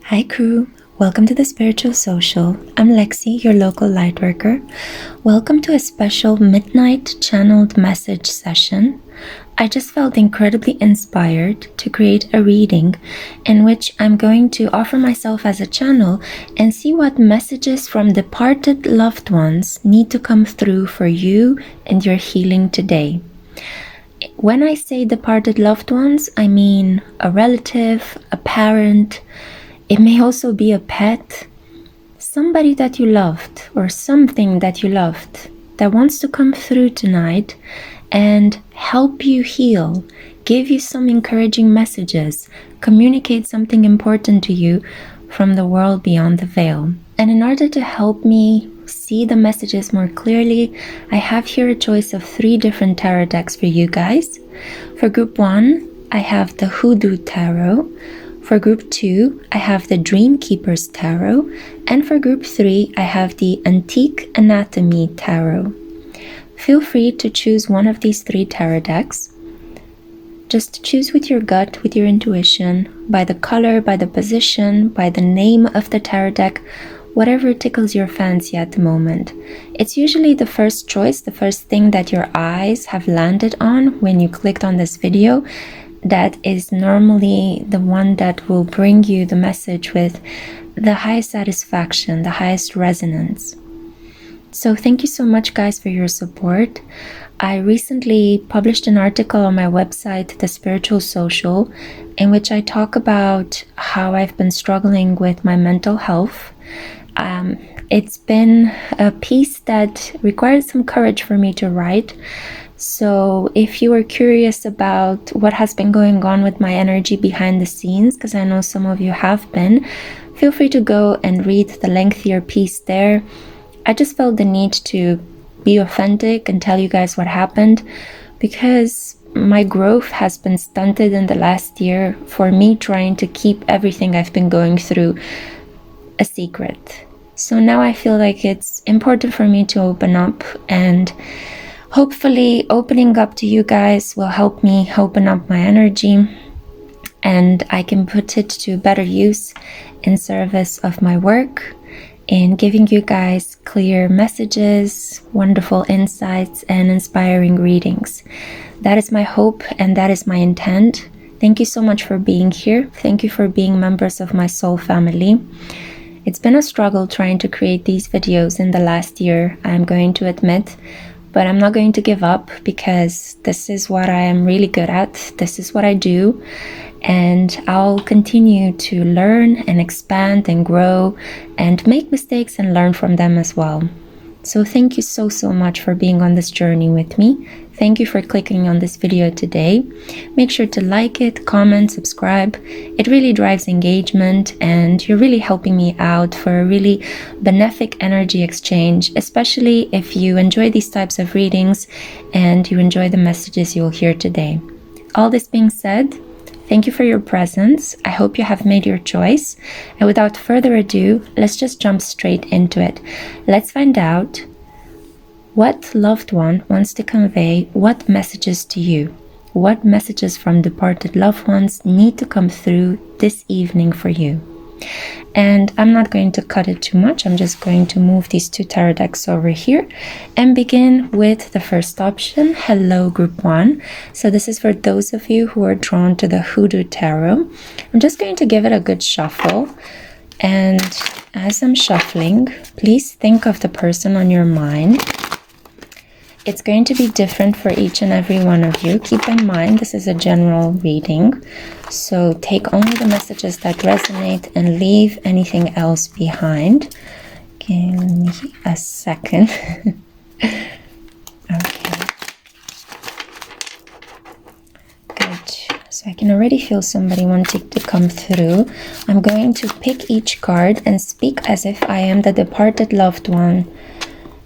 Hi crew, welcome to the Spiritual Social. I'm Lexi, your local lightworker. Welcome to a special midnight channeled message session. I just felt incredibly inspired to create a reading in which I'm going to offer myself as a channel and see what messages from departed loved ones need to come through for you and your healing today. When I say departed loved ones, I mean a relative, a parent. It may also be a pet, somebody that you loved or something that you loved that wants to come through tonight and help you heal, give you some encouraging messages, communicate something important to you from the world beyond the veil. And in order to help me see the messages more clearly, I have here a choice of 3 different tarot decks for you guys. For group 1, I have the Hoodoo Tarot. For group 2, I have the Dream Keeper's Tarot, and for group 3, I have the Antique Anatomy Tarot. Feel free to choose one of these 3 tarot decks. Just choose with your gut, with your intuition, by the color, by the position, by the name of the tarot deck, whatever tickles your fancy at the moment. It's usually the first choice, the first thing that your eyes have landed on when you clicked on this video. That is normally the one that will bring you the message with the highest satisfaction, the highest resonance. So thank you so much, guys, for your support. I recently published an article on my website, The Spiritual Social, in which I talk about how I've been struggling with my mental health. It's been a piece that required some courage for me to write. So if you are curious about what has been going on with my energy behind the scenes, because I know some of you have been, feel free to go and read the lengthier piece there. I just felt the need to be authentic and tell you guys what happened, because my growth has been stunted in the last year for me trying to keep everything I've been going through a secret. So now I feel like it's important for me to open up, and hopefully opening up to you guys will help me open up my energy and I can put it to better use in service of my work, in giving you guys clear messages, wonderful insights, and inspiring readings. That is my hope and that is my intent. Thank you so much for being here. Thank you for being members of my soul family. It's been a struggle trying to create these videos in the last year, I'm going to admit, but I'm not going to give up because this is what I am really good at. This is what I do, and I'll continue to learn and expand and grow and make mistakes and learn from them as well. So thank you so much for being on this journey with me. Thank you for clicking on this video today. Make sure to like it, comment, subscribe. It really drives engagement and you're really helping me out for a really benefic energy exchange, especially if you enjoy these types of readings and you enjoy the messages you'll hear today. All this being said, thank you for your presence. I hope you have made your choice. And without further ado, let's just jump straight into it. Let's find out what loved one wants to convey what messages to you. What messages from departed loved ones need to come through this evening for you. And I'm not going to cut it too much. I'm just going to move these 2 tarot decks over here and begin with the first option. Hello, group 1. So this is for those of you who are drawn to the Hoodoo Tarot. I'm just going to give it a good shuffle. And as I'm shuffling, please think of the person on your mind. It's going to be different for each and every one of you. Keep in mind, this is a general reading. So take only the messages that resonate and leave anything else behind. Give me a second. Okay. Good. So I can already feel somebody wanting to come through. I'm going to pick each card and speak as if I am the departed loved one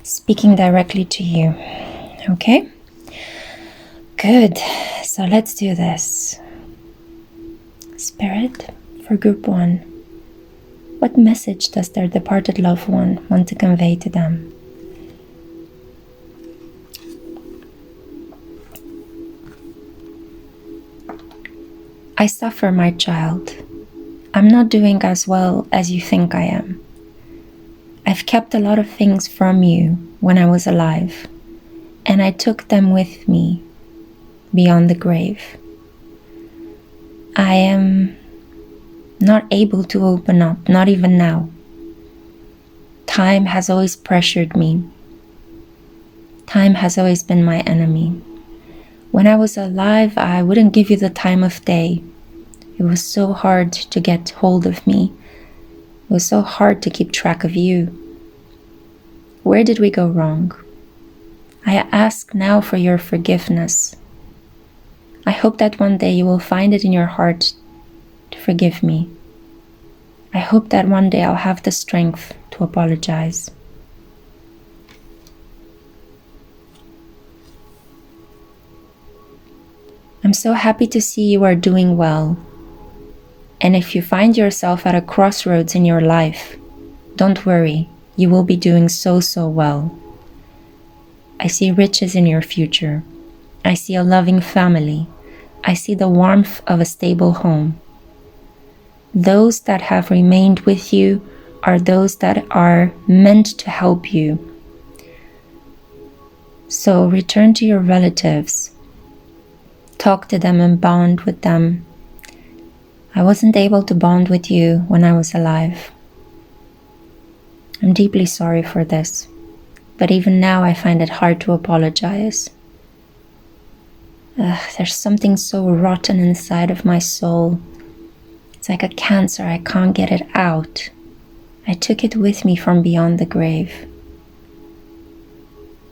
speaking directly to you. Okay? Good. So let's do this. Spirit, for group 1, what message does their departed loved one want to convey to them? I suffer, my child. I'm not doing as well as you think I am. I've kept a lot of things from you when I was alive, and I took them with me beyond the grave. I am not able to open up, not even now. Time has always pressured me. Time has always been my enemy. When I was alive, I wouldn't give you the time of day. It was so hard to get hold of me. It was so hard to keep track of you. Where did we go wrong? I ask now for your forgiveness. I hope that one day you will find it in your heart to forgive me. I hope that one day I'll have the strength to apologize. I'm so happy to see you are doing well. And if you find yourself at a crossroads in your life, don't worry, you will be doing so well. I see riches in your future. I see a loving family. I see the warmth of a stable home. Those that have remained with you are those that are meant to help you. So return to your relatives. Talk to them and bond with them. I wasn't able to bond with you when I was alive. I'm deeply sorry for this, but even now I find it hard to apologize. There's something so rotten inside of my soul. It's like a cancer, I can't get it out. I took it with me from beyond the grave.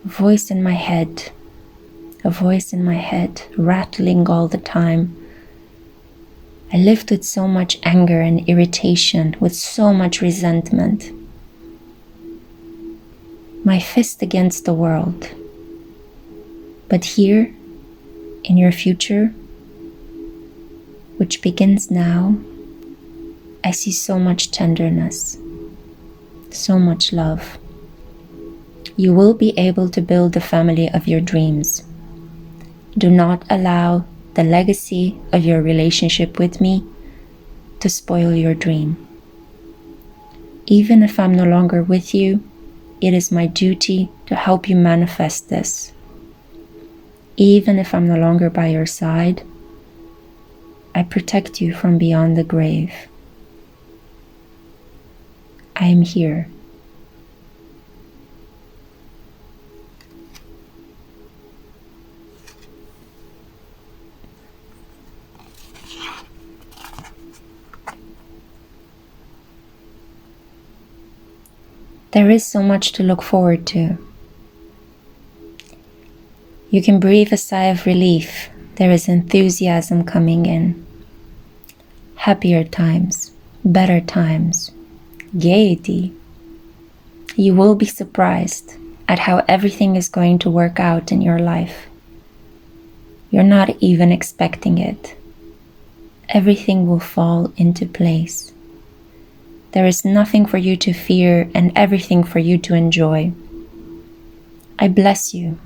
A voice in my head rattling all the time. I lived with so much anger and irritation, with so much resentment. My fist against the world. But here, in your future, which begins now, I see so much tenderness, so much love. You will be able to build the family of your dreams. Do not allow the legacy of your relationship with me to spoil your dream. Even if I'm no longer with you, it is my duty to help you manifest this. Even if I'm no longer by your side, I protect you from beyond the grave. I am here. There is so much to look forward to. You can breathe a sigh of relief. There is enthusiasm coming in. Happier times, better times, gaiety. You will be surprised at how everything is going to work out in your life. You're not even expecting it. Everything will fall into place. There is nothing for you to fear and everything for you to enjoy. I bless you.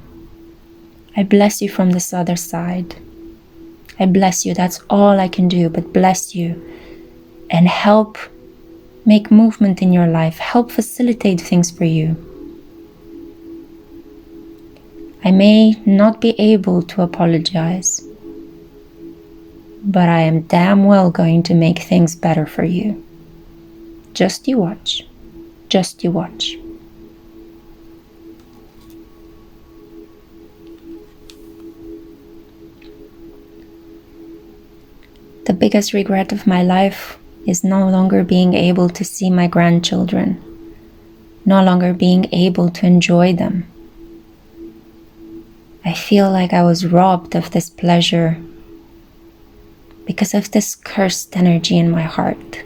I bless you from this other side. I bless you. That's all I can do, but bless you and help make movement in your life. Help facilitate things for you. I may not be able to apologize, but I am damn well going to make things better for you. Just you watch. Just you watch. The biggest regret of my life is no longer being able to see my grandchildren, no longer being able to enjoy them. I feel like I was robbed of this pleasure because of this cursed energy in my heart.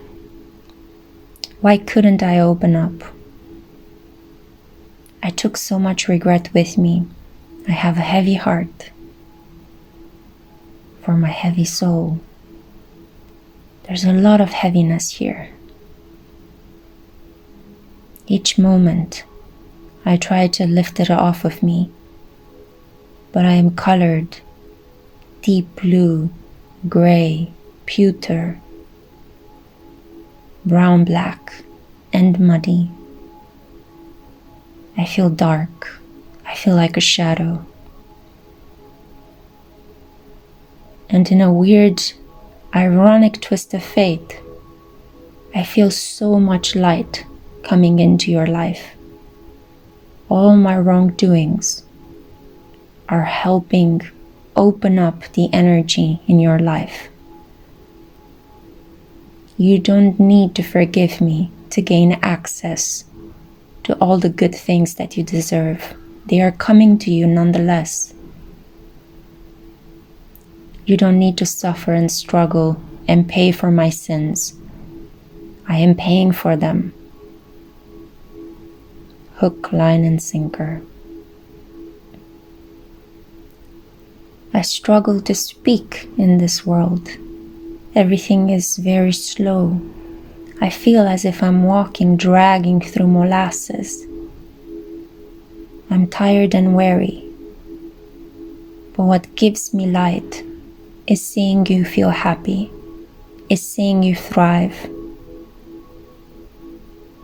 Why couldn't I open up? I took so much regret with me. I have a heavy heart for my heavy soul. There's a lot of heaviness here. Each moment, I try to lift it off of me, but I am colored deep blue, gray, pewter. brown black, and muddy. I feel dark. I feel like a shadow. And in a weird, ironic twist of fate, I feel so much light coming into your life. All my wrongdoings are helping open up the energy in your life. You don't need to forgive me to gain access to all the good things that you deserve. They are coming to you nonetheless. You don't need to suffer and struggle and pay for my sins. I am paying for them. Hook, line, and sinker. I struggle to speak in this world. Everything is very slow. I feel as if I'm walking, dragging through molasses. I'm tired and weary. But what gives me light is seeing you feel happy, is seeing you thrive,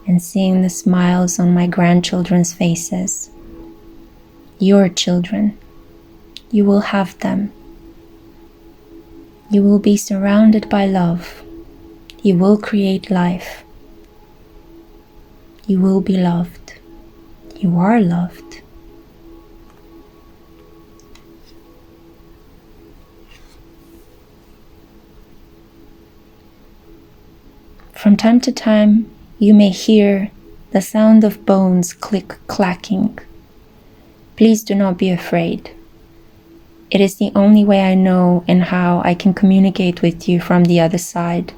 and seeing the smiles on my grandchildren's faces. Your children. You will have them. You will be surrounded by love. You will create life. You will be loved. You are loved. From time to time, you may hear the sound of bones click-clacking. Please do not be afraid. It is the only way I know and how I can communicate with you from the other side.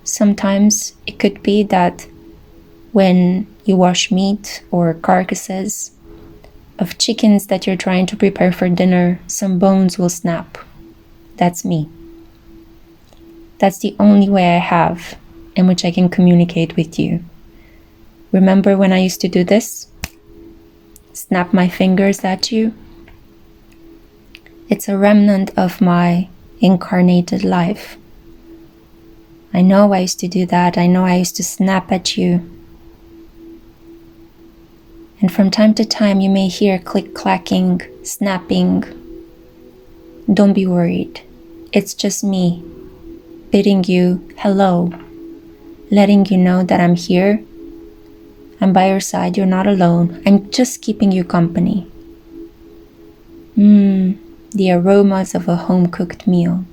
Sometimes it could be that when you wash meat or carcasses of chickens that you're trying to prepare for dinner, some bones will snap. That's me. That's the only way I have in which I can communicate with you. Remember when I used to do this? Snap my fingers at you? It's a remnant of my incarnated life. I know I used to do that. I know I used to snap at you. And from time to time you may hear click-clacking, snapping. Don't be worried. It's just me bidding you hello, letting you know that I'm here. I'm by your side. You're not alone. I'm just keeping you company. The aromas of a home-cooked meal.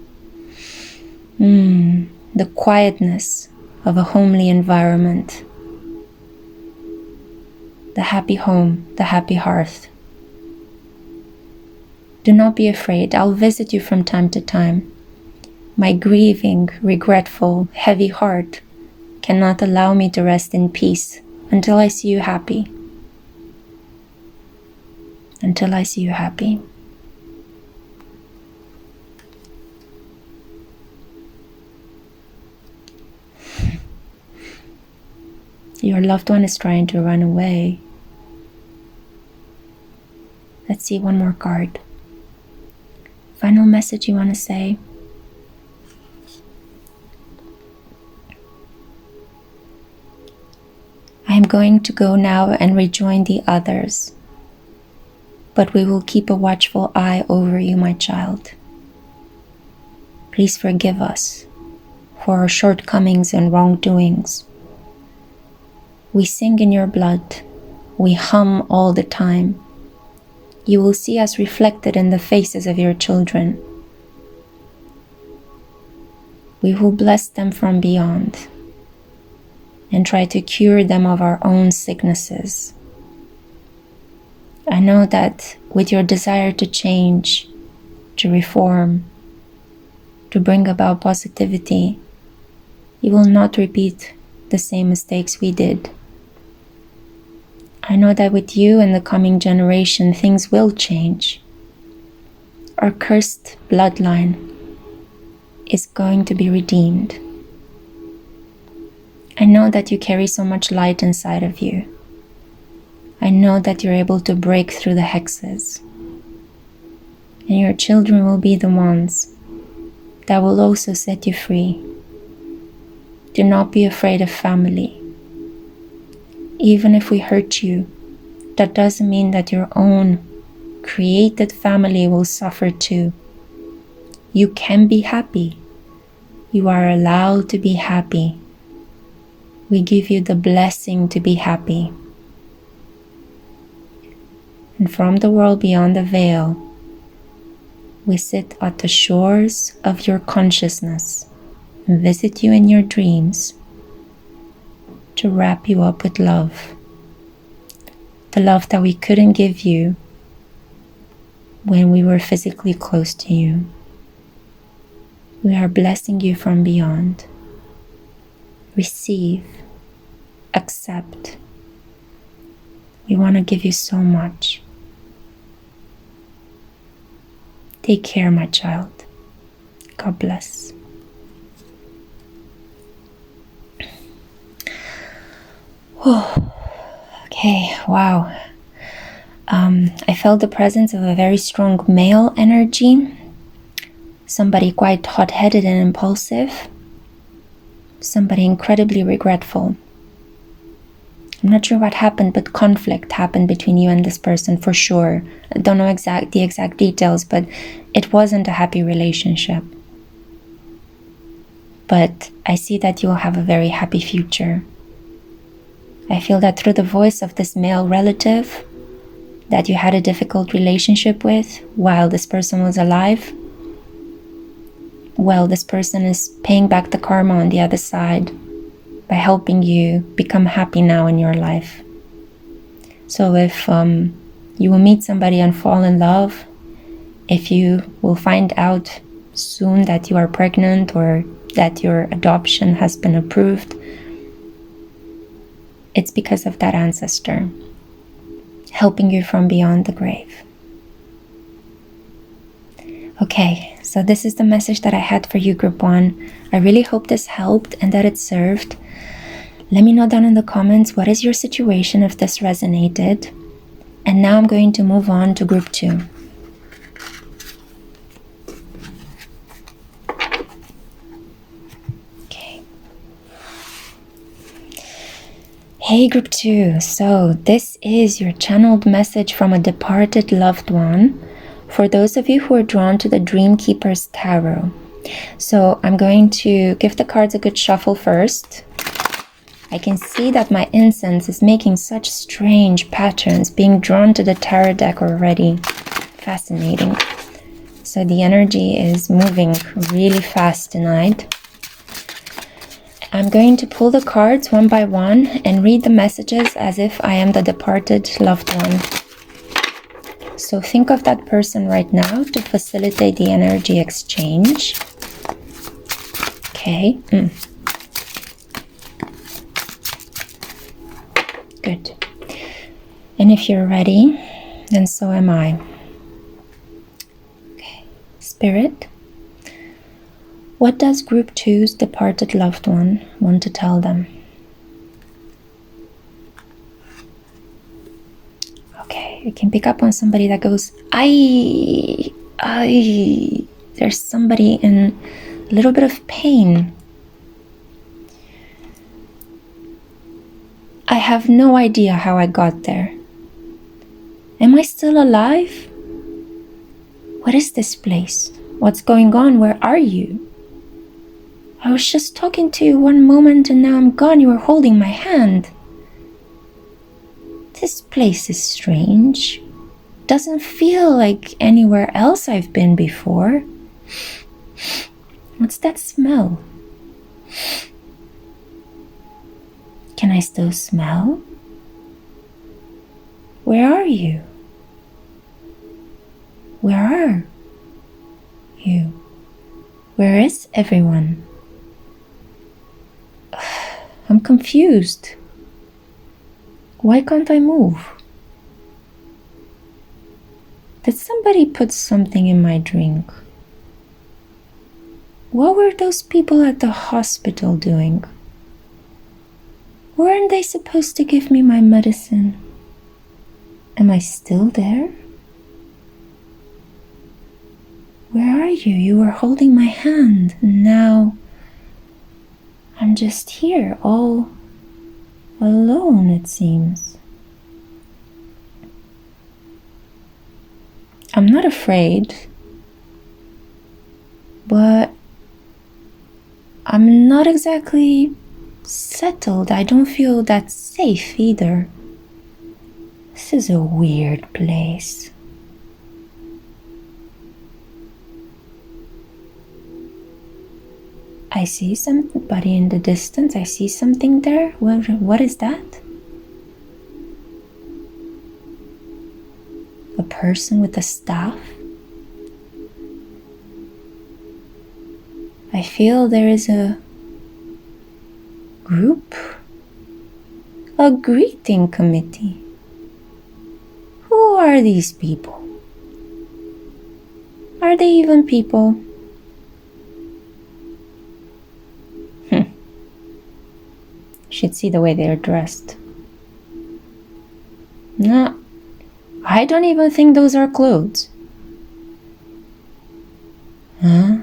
The quietness of a homely environment. The happy home, the happy hearth. Do not be afraid. I'll visit you from time to time. My grieving, regretful, heavy heart cannot allow me to rest in peace until I see you happy. Until I see you happy. Your loved one is trying to run away. Let's see one more card. Final message you want to say? I am going to go now and rejoin the others, but we will keep a watchful eye over you, my child. Please forgive us for our shortcomings and wrongdoings. We sing in your blood. We hum all the time. You will see us reflected in the faces of your children. We will bless them from beyond and try to cure them of our own sicknesses. I know that with your desire to change, to reform, to bring about positivity, you will not repeat the same mistakes we did. I know that with you and the coming generation, things will change. Our cursed bloodline is going to be redeemed. I know that you carry so much light inside of you. I know that you're able to break through the hexes. And your children will be the ones that will also set you free. Do not be afraid of family. Even if we hurt you, that doesn't mean that your own created family will suffer too. You can be happy. You are allowed to be happy. We give you the blessing to be happy. And from the world beyond the veil, we sit at the shores of your consciousness and visit you in your dreams to wrap you up with love. The love that we couldn't give you when we were physically close to you. We are blessing you from beyond. Receive, accept. We want to give you so much. Take care, my child. God bless. Whew. Okay, wow. I felt the presence of a very strong male energy. Somebody quite hot-headed and impulsive. Somebody incredibly regretful. I'm not sure what happened, but conflict happened between you and this person for sure. I don't know the exact details, but it wasn't a happy relationship. But I see that you'll have a very happy future. I feel that through the voice of this male relative that you had a difficult relationship with while this person was alive, well, this person is paying back the karma on the other side by helping you become happy now in your life. So if you will meet somebody and fall in love, if you will find out soon that you are pregnant or that your adoption has been approved, it's because of that ancestor helping you from beyond the grave. Okay, so this is the message that I had for you, Group 1. I really hope this helped and that it served. Let me know down in the comments what is your situation if this resonated. And now I'm going to move on to Group 2. Okay. Hey Group 2, so this is your channeled message from a departed loved one for those of you who are drawn to the Dream Keeper's Tarot. So I'm going to give the cards a good shuffle first. I can see that my incense is making such strange patterns, being drawn to the tarot deck already. Fascinating. So the energy is moving really fast tonight. I'm going to pull the cards one by one and read the messages as if I am the departed loved one. So think of that person right now to facilitate the energy exchange. Okay. Good. And if you're ready, then so am I. Okay. Spirit, what does Group 2's departed loved one want to tell them? Okay, you can pick up on somebody that goes, I. There's somebody in a little bit of pain. I have no idea how I got there. Am I still alive? What is this place? What's going on? Where are you? I was just talking to you one moment and now I'm gone. You were holding my hand. This place is strange. Doesn't feel like anywhere else I've been before. What's that smell? Can I still smell? Where are you? Where are you? Where is everyone? I'm confused. Why can't I move? Did somebody put something in my drink? What were those people at the hospital doing? Weren't they supposed to give me my medicine? Am I still there? Where are you? You were holding my hand, and now I'm just here, all alone, it seems. I'm not afraid, but I'm not exactly settled. I don't feel that safe either. This is a weird place. I see somebody in the distance. I see something there. What is that? A person with a staff? I feel there is a group, a greeting committee. Who are these people? Are they even people? Should see the way they're dressed. No, I don't even think those are clothes. Huh?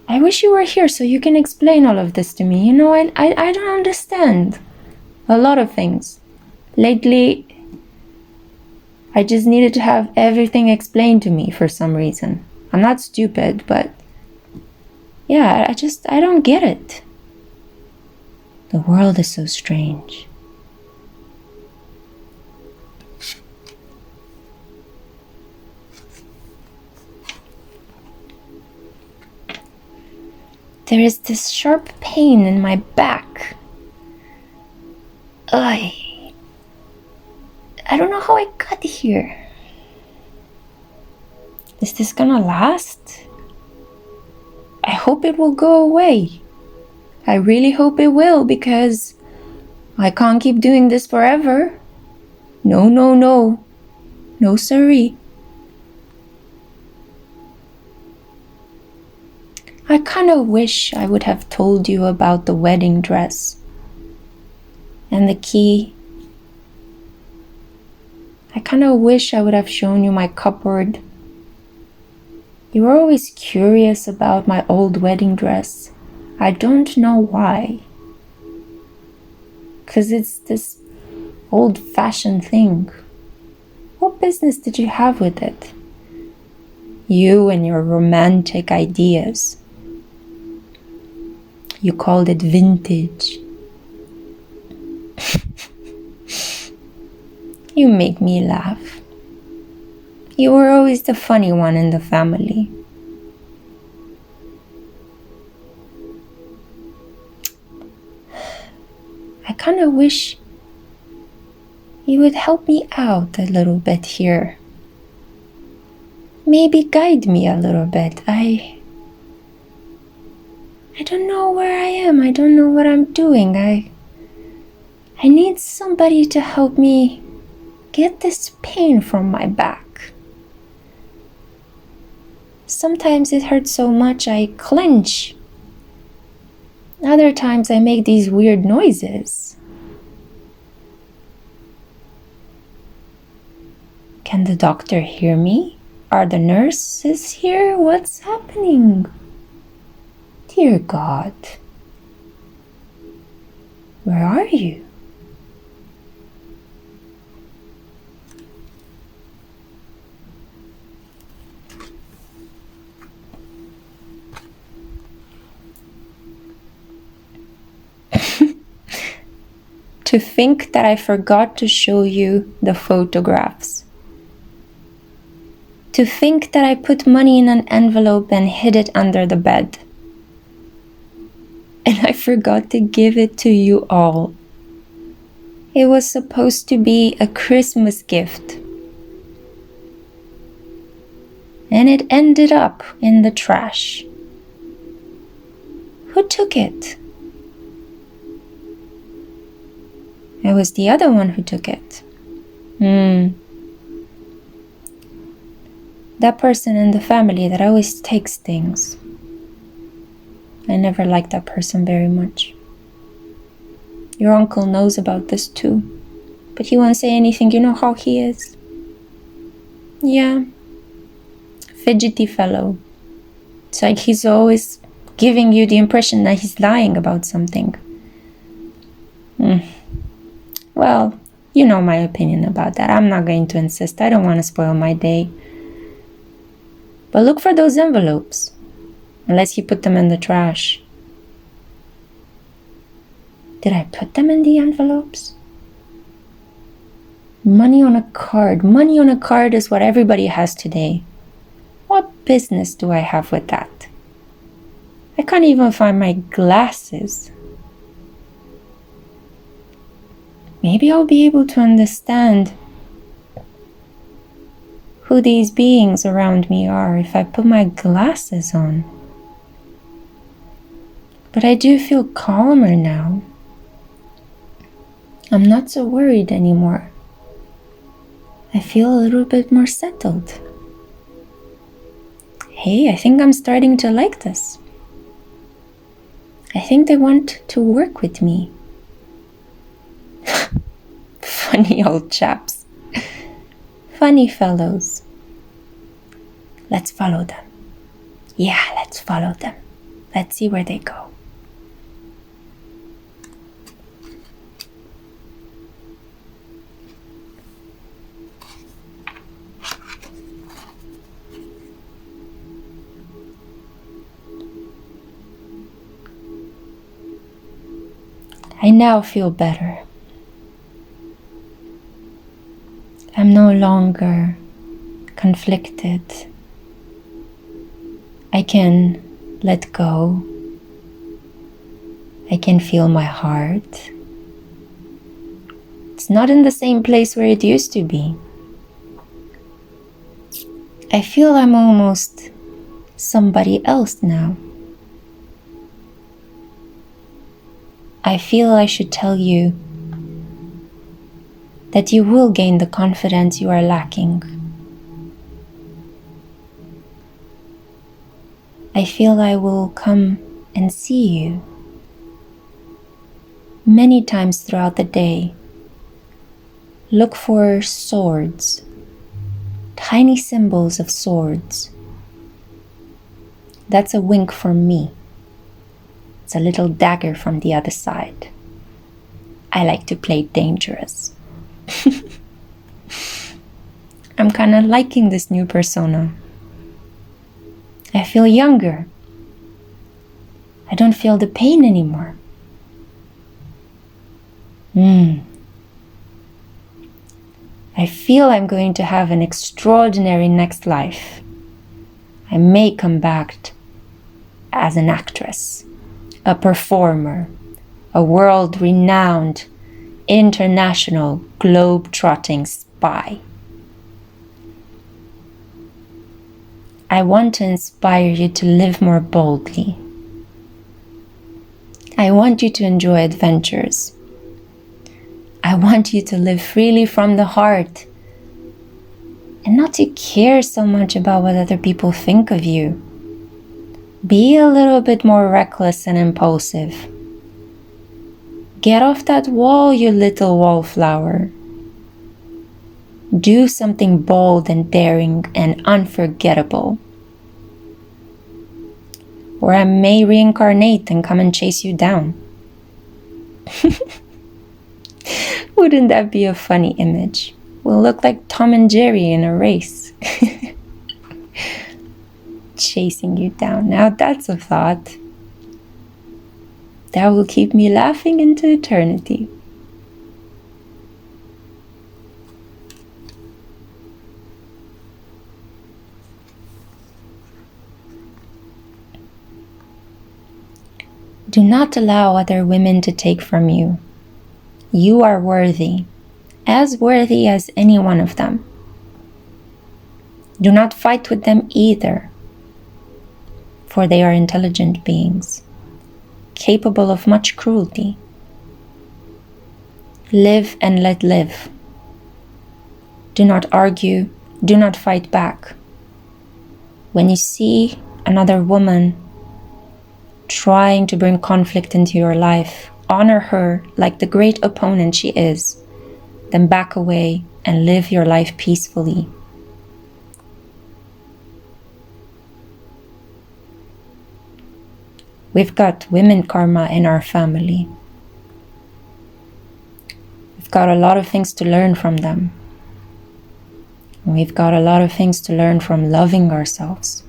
I wish you were here so you can explain all of this to me. You know, I don't understand a lot of things. Lately, I just needed to have everything explained to me for some reason. I'm not stupid, but yeah, I don't get it. The world is so strange. There is this sharp pain in my back. I don't know how I got here. Is this gonna last? I hope it will go away. I really hope it will, because I can't keep doing this forever. No, no, no. No, sorry. I kind of wish I would have told you about the wedding dress and the key. I kind of wish I would have shown you my cupboard. You were always curious about my old wedding dress. I don't know why. 'Cause it's this old-fashioned thing. What business did you have with it? You and your romantic ideas. You called it vintage. You make me laugh. You were always the funny one in the family. I kind of wish you would help me out a little bit here. Maybe guide me a little bit. I don't know where I am. I don't know what I'm doing. I need somebody to help me get this pain from my back. Sometimes it hurts so much I clench. Other times I make these weird noises. Can the doctor hear me? Are the nurses here? What's happening? Dear God, where are you? To think that I forgot to show you the photographs. To think that I put money in an envelope and hid it under the bed. And I forgot to give it to you all. It was supposed to be a Christmas gift. And it ended up in the trash. Who took it? It was the other one who took it. That person in the family that always takes things. I never liked that person very much. Your uncle knows about this too, but he won't say anything. You know how he is. Yeah. Fidgety fellow. It's like he's always giving you the impression that he's lying about something. Well, you know my opinion about that. I'm not going to insist. I don't want to spoil my day. But look for those envelopes, unless you put them in the trash. Did I put them in the envelopes? Money on a card. Money on a card is what everybody has today. What business do I have with that? I can't even find my glasses. Maybe I'll be able to understand who these beings around me are if I put my glasses on. But I do feel calmer now. I'm not so worried anymore. I feel a little bit more settled. Hey, I think I'm starting to like this. I think they want to work with me. Funny old chaps. Funny fellows. Let's follow them. Yeah, let's follow them. Let's see where they go. I now feel better. I'm no longer conflicted. I can let go. I can feel my heart. It's not in the same place where it used to be. I feel I'm almost somebody else now. I feel I should tell you that you will gain the confidence you are lacking. I feel I will come and see you many times throughout the day. Look for swords, tiny symbols of swords. That's a wink from me. It's a little dagger from the other side. I like to play dangerous. I'm kind of liking this new persona. I feel younger. I don't feel the pain anymore. I feel I'm going to have an extraordinary next life. I may come back as an actress, a performer, a world-renowned, international, globe-trotting spy. I want to inspire you to live more boldly. I want you to enjoy adventures. I want you to live freely from the heart and not to care so much about what other people think of you. Be a little bit more reckless and impulsive. Get off that wall, you little wallflower. Do something bold and daring and unforgettable. Or I may reincarnate and come and chase you down. Wouldn't that be a funny image? We'll look like Tom and Jerry in a race. Chasing you down. Now that's a thought. That will keep me laughing into eternity. Do not allow other women to take from you. You are worthy as any one of them. Do not fight with them either, for they are intelligent beings, capable of much cruelty. Live and let live. Do not argue, do not fight back. When you see another woman trying to bring conflict into your life, honor her like the great opponent she is, then back away and live your life peacefully. We've got women karma in our family. We've got a lot of things to learn from them. We've got a lot of things to learn from loving ourselves.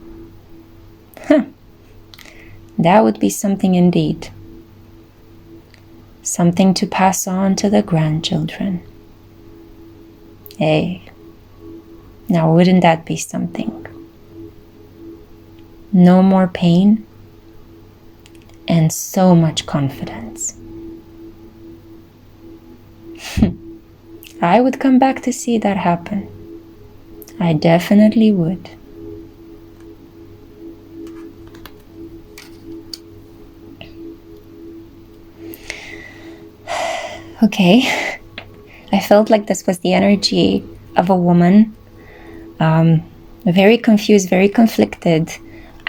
That would be something indeed. Something to pass on to the grandchildren. Hey, now wouldn't that be something? No more pain and so much confidence. I would come back to see that happen. I definitely would. Okay, I felt like this was the energy of a woman, very confused, very conflicted.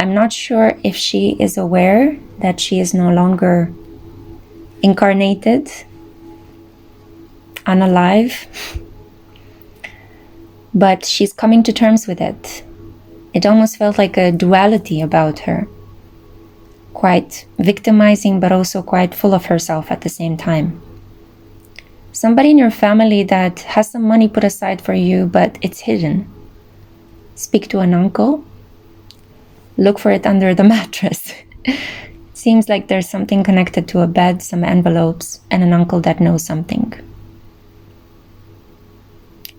I'm not sure if she is aware that she is no longer incarnated, unalive, but she's coming to terms with it. It almost felt like a duality about her, quite victimizing but also quite full of herself at the same time. Somebody in your family that has some money put aside for you, but it's hidden. Speak to an uncle. Look for it under the mattress. Seems like there's something connected to a bed, some envelopes, and an uncle that knows something.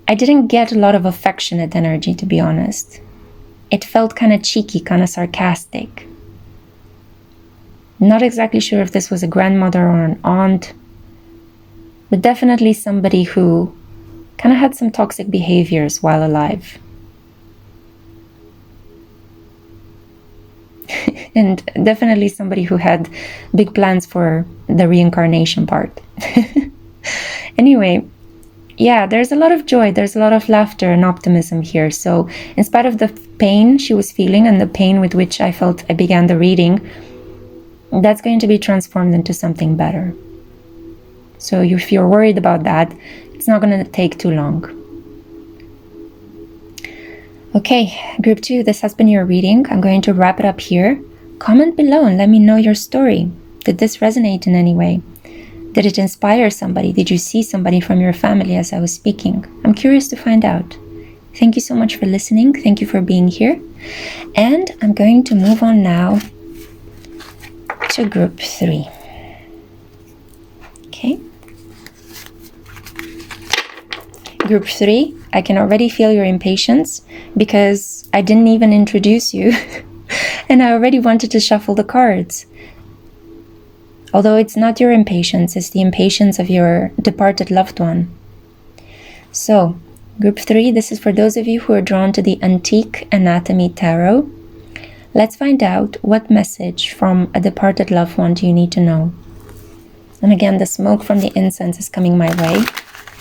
I didn't get a lot of affectionate energy, to be honest. It felt kind of cheeky, kind of sarcastic. Not exactly sure if this was a grandmother or an aunt, but definitely somebody who kind of had some toxic behaviors while alive. And definitely somebody who had big plans for the reincarnation part. Anyway, yeah, there's a lot of joy, there's a lot of laughter and optimism here. So in spite of the pain she was feeling and the pain with which I felt I began the reading, that's going to be transformed into something better. So if you're worried about that, it's not going to take too long. Okay, group 2, this has been your reading. I'm going to wrap it up here. Comment below and let me know your story. Did this resonate in any way? Did it inspire somebody? Did you see somebody from your family as I was speaking? I'm curious to find out. Thank you so much for listening. Thank you for being here. And I'm going to move on now to group 3. Okay. Group 3, I can already feel your impatience because I didn't even introduce you and I already wanted to shuffle the cards. Although it's not your impatience, it's the impatience of your departed loved one. So, group 3, this is for those of you who are drawn to the Antique Anatomy Tarot. Let's find out what message from a departed loved one do you need to know. And again, the smoke from the incense is coming my way.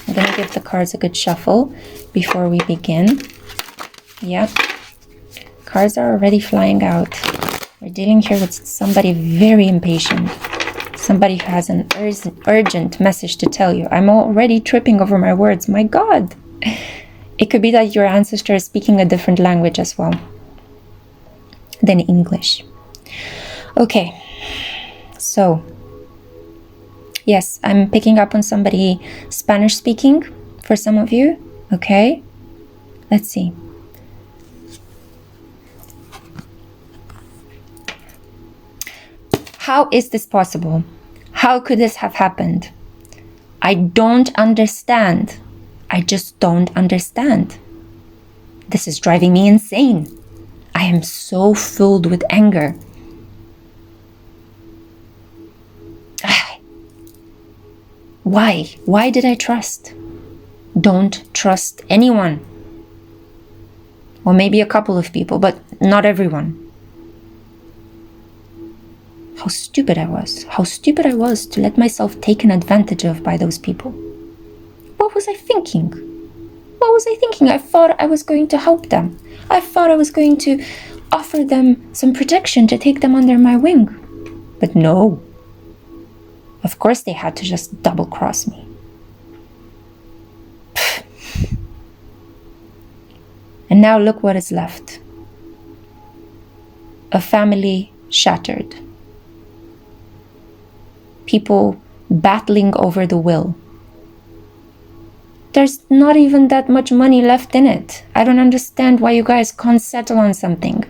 I'm going to give the cards a good shuffle before we begin. Yeah, cards are already flying out. We're dealing here with somebody very impatient. Somebody who has an urgent message to tell you. I'm already tripping over my words. My God! It could be that your ancestor is speaking a different language as well than English. Okay, so yes, I'm picking up on somebody Spanish speaking for some of you. Okay, let's see. How is this possible? How could this have happened? I don't understand. I just don't understand. This is driving me insane. I am so filled with anger. Why? Why did I trust? Don't trust anyone. Or maybe a couple of people, but not everyone. How stupid I was. How stupid I was to let myself taken advantage of by those people. What was I thinking? What was I thinking? I thought I was going to help them. I thought I was going to offer them some protection, to take them under my wing. But no. Of course they had to just double-cross me. And now look what is left. A family shattered. people battling over the will. There's not even that much money left in it. I don't understand why you guys can't settle on something.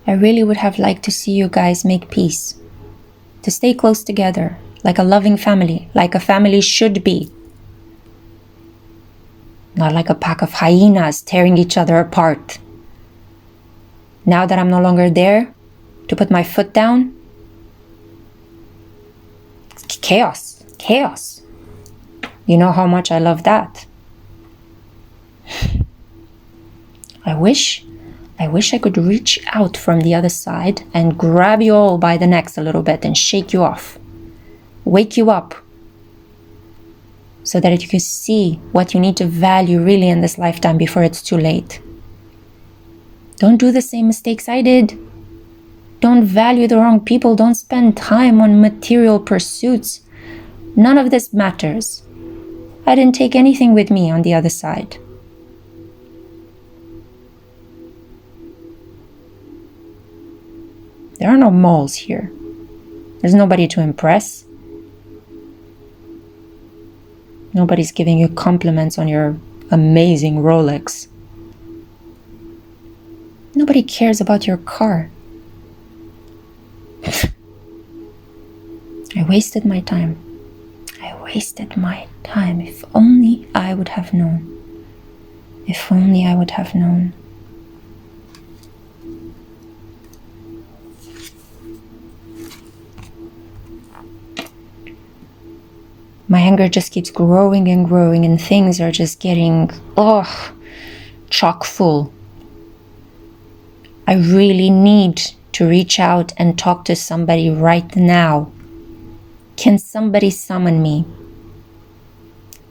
I really would have liked to see you guys make peace, to stay close together, like a loving family, like a family should be. Not like a pack of hyenas tearing each other apart. Now that I'm no longer there to put my foot down, it's chaos, chaos. You know how much I love that. I wish I could reach out from the other side and grab you all by the necks a little bit and shake you off. Wake you up. So that you can see what you need to value really in this lifetime before it's too late. Don't do the same mistakes I did. Don't value the wrong people. Don't spend time on material pursuits. None of this matters. I didn't take anything with me on the other side. There are no moles here. There's nobody to impress. Nobody's giving you compliments on your amazing Rolex. Nobody cares about your car. I wasted my time. If only I would have known. If only I would have known. My anger just keeps growing and growing, and things are just getting, chock full. I really need to reach out and talk to somebody right now. Can somebody summon me?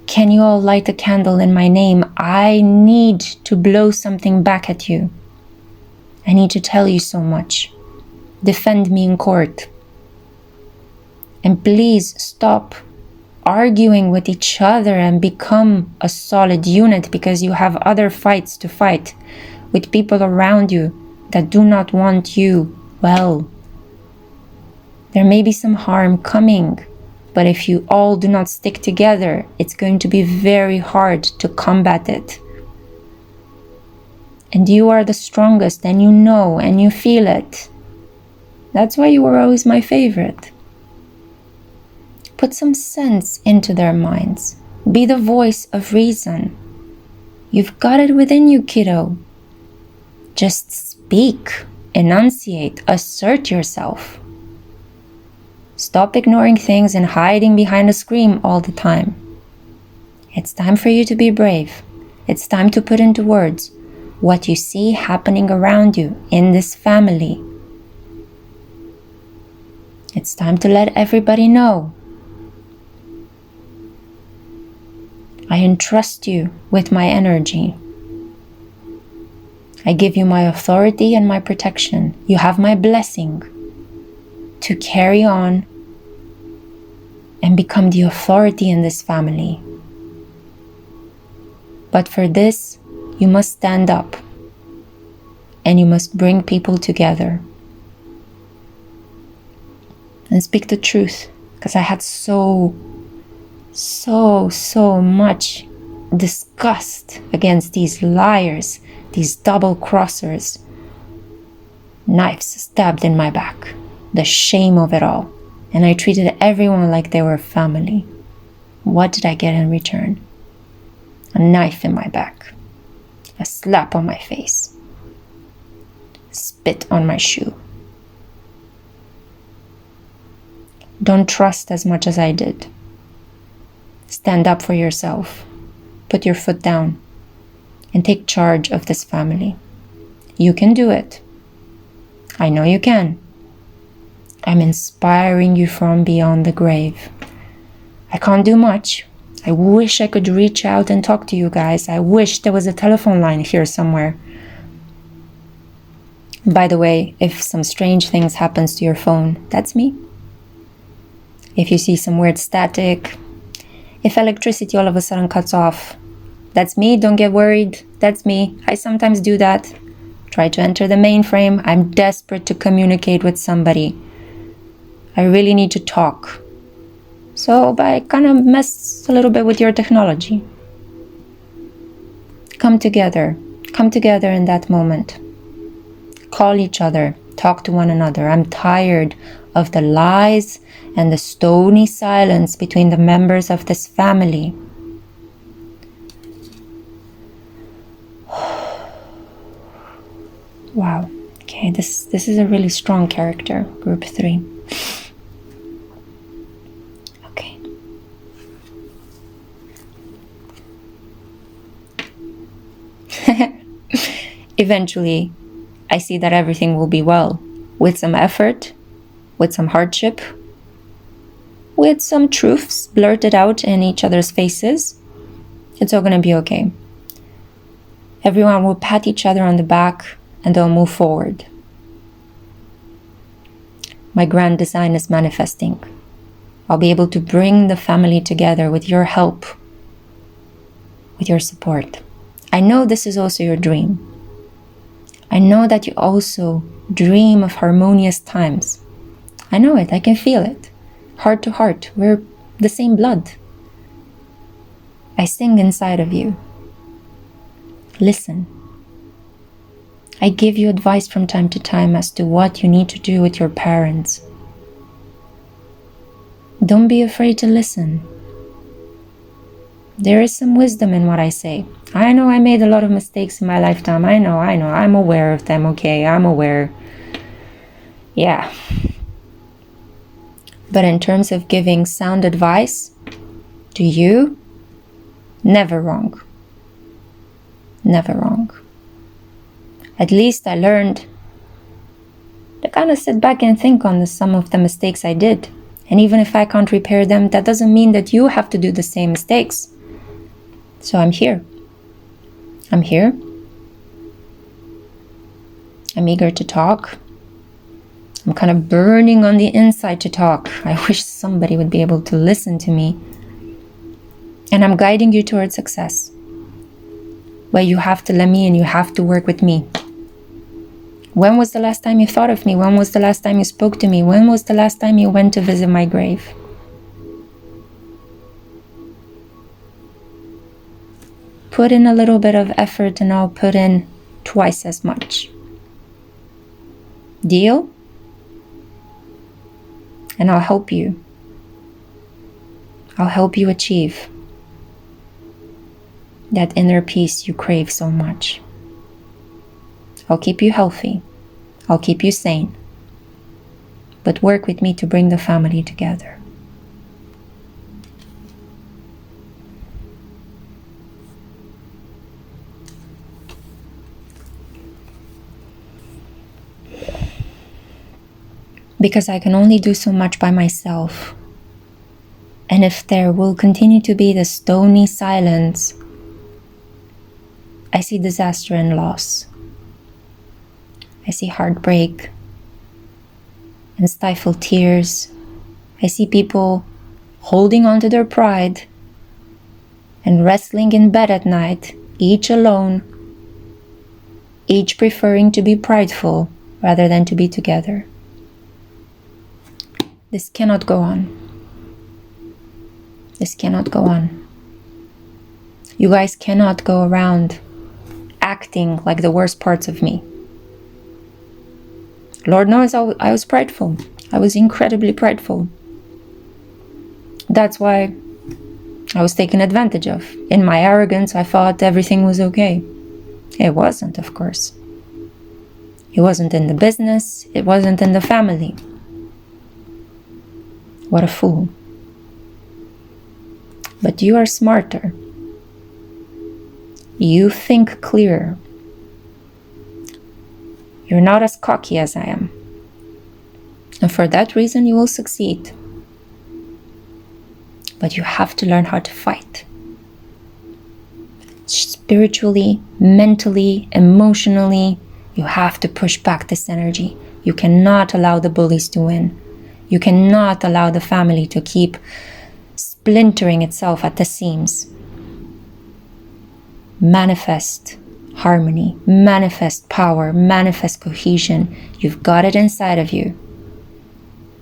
Can you all light a candle in my name? I need to blow something back at you. I need to tell you so much. Defend me in court. And please stop arguing with each other and become a solid unit, because you have other fights to fight with people around you that do not want you well. There may be some harm coming, but if you all do not stick together, it's going to be very hard to combat it. And you are the strongest, and you know, and you feel it. That's why you were always my favorite. Put some sense into their minds. Be the voice of reason. You've got it within you, kiddo. Just speak, enunciate, assert yourself. Stop ignoring things and hiding behind a screen all the time. It's time for you to be brave. It's time to put into words what you see happening around you in this family. It's time to let everybody know. I entrust you with my energy. I give you my authority and my protection. You have my blessing to carry on and become the authority in this family. But for this, you must stand up and you must bring people together and speak the truth, because I had so much disgust against these liars, these double-crossers. Knives stabbed in my back, the shame of it all, and I treated everyone like they were family. What did I get in return? A knife in my back, a slap on my face, spit on my shoe. Don't trust as much as I did. Stand up for yourself. Put your foot down and take charge of this family. You can do it. I know you can. I'm inspiring you from beyond the grave. I can't do much. I wish I could reach out and talk to you guys. I wish there was a telephone line here somewhere. By the way, if some strange things happens to your phone, that's me. If you see some weird static, if electricity all of a sudden cuts off, that's me. Don't get worried. That's me. I sometimes do that. Try to enter the mainframe. I'm desperate to communicate with somebody. I really need to talk. So I kind of mess a little bit with your technology. Come together in that moment. Call each other, talk to one another. I'm tired of the lies and the stony silence between the members of this family. Wow. Okay, this is a really strong character, group 3. Okay. Eventually, I see that everything will be well, with some effort, with some hardship, with some truths blurted out in each other's faces. It's all gonna be okay. Everyone will pat each other on the back and they'll move forward. My grand design is manifesting. I'll be able to bring the family together with your help, with your support. I know this is also your dream. I know that you also dream of harmonious times. I know it, I can feel it. Heart to heart, we're the same blood. I sing inside of you. Listen. I give you advice from time to time as to what you need to do with your parents. Don't be afraid to listen. There is some wisdom in what I say. I know I made a lot of mistakes in my lifetime. I know. I'm aware of them, okay? I'm aware. Yeah. But in terms of giving sound advice to you, never wrong. Never wrong. At least I learned to kind of sit back and think on some of the mistakes I did. And even if I can't repair them, that doesn't mean that you have to do the same mistakes. So I'm here. I'm here. I'm eager to talk. I'm kind of burning on the inside to talk. I wish somebody would be able to listen to me. And I'm guiding you towards success. But you have to let me and you have to work with me. When was the last time you thought of me? When was the last time you spoke to me? When was the last time you went to visit my grave? Put in a little bit of effort and I'll put in twice as much. Deal? And I'll help you. I'll help you achieve that inner peace you crave so much. I'll keep you healthy. I'll keep you sane. But work with me to bring the family together. Because I can only do so much by myself. And if there will continue to be the stony silence, I see disaster and loss. I see heartbreak and stifled tears. I see people holding on to their pride and wrestling in bed at night, each alone, each preferring to be prideful rather than to be together. This cannot go on. This cannot go on. You guys cannot go around acting like the worst parts of me. Lord knows I was prideful. I was incredibly prideful. That's why I was taken advantage of. In my arrogance, I thought everything was okay. It wasn't, of course. It wasn't in the business. It wasn't in the family. What a fool. But you are smarter. You think clearer. You're not as cocky as I am. And for that reason, you will succeed. But you have to learn how to fight. Spiritually, mentally, emotionally, you have to push back this energy. You cannot allow the bullies to win. You cannot allow the family to keep splintering itself at the seams. Manifest harmony, manifest power, manifest cohesion. You've got it inside of you.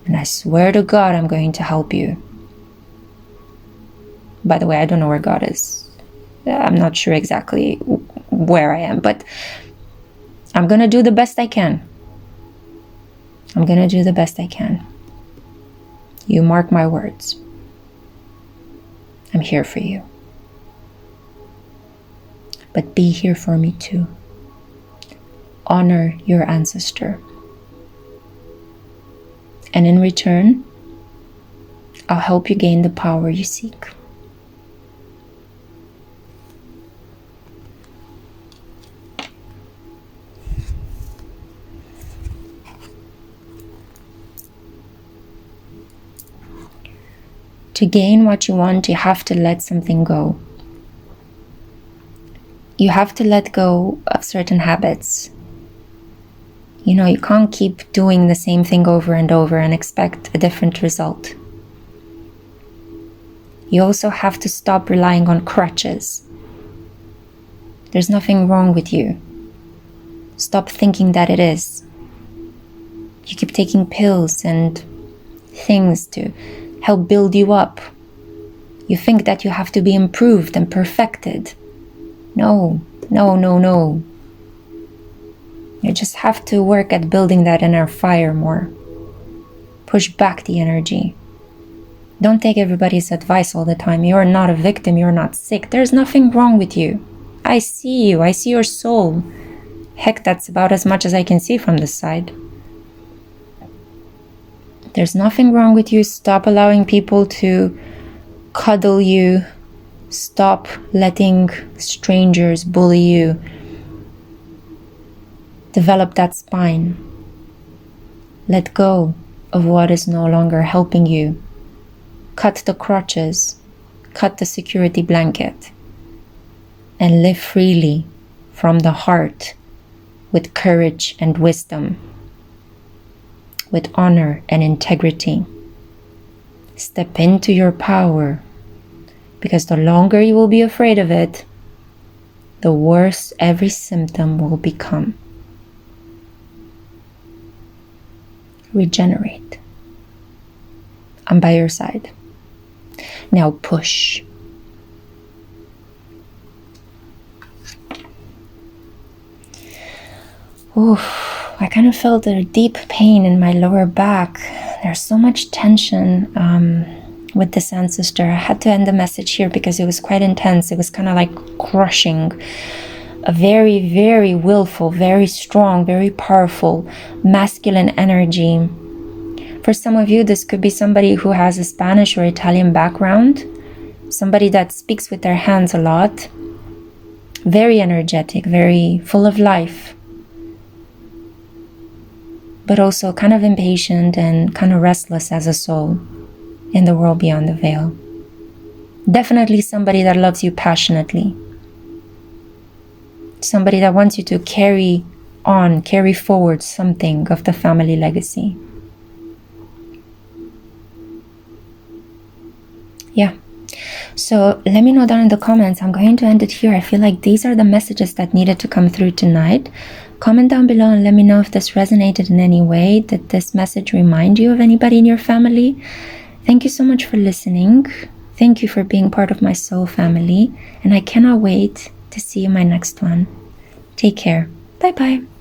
And I swear to God, I'm going to help you. By the way, I don't know where God is. I'm not sure exactly where I am, but I'm going to do the best I can. I'm going to do the best I can. You mark my words. I'm here for you. But be here for me too. Honor your ancestor. And in return, I'll help you gain the power you seek. To gain what you want, you have to let something go. You have to let go of certain habits. You can't keep doing the same thing over and over and expect a different result. You also have to stop relying on crutches. There's nothing wrong with you. Stop thinking that it is. You keep taking pills and things to help build you up. You think that you have to be improved and perfected. No. You just have to work at building that inner fire more. Push back the energy. Don't take everybody's advice all the time. You're not a victim. You're not sick. There's nothing wrong with you. I see you. I see your soul. Heck, that's about as much as I can see from this side. There's nothing wrong with you. Stop allowing people to cuddle you. Stop letting strangers bully you. Develop that spine. Let go of what is no longer helping you. Cut the crutches. Cut the security blanket. And live freely from the heart with courage and wisdom. With honor and integrity. Step into your power, because the longer you will be afraid of it, the worse every symptom will become. Regenerate. I'm by your side. Now push. Oof. I kind of felt a deep pain in my lower back. There's so much tension with this ancestor. I had to end the message here because it was quite intense. It was kind of like crushing. A very, very willful, very strong, very powerful, masculine energy. For some of you, this could be somebody who has a Spanish or Italian background. Somebody that speaks with their hands a lot. Very energetic, very full of life. But also kind of impatient and kind of restless as a soul in the world beyond the veil. Definitely somebody that loves you passionately. Somebody that wants you to carry forward something of the family legacy. Yeah. So let me know down in the comments. I'm going to end it here. I feel like these are the messages that needed to come through tonight. Comment down below and let me know if this resonated in any way. Did this message remind you of anybody in your family? Thank you so much for listening. Thank you for being part of my soul family. And I cannot wait to see you in my next one. Take care. Bye-bye.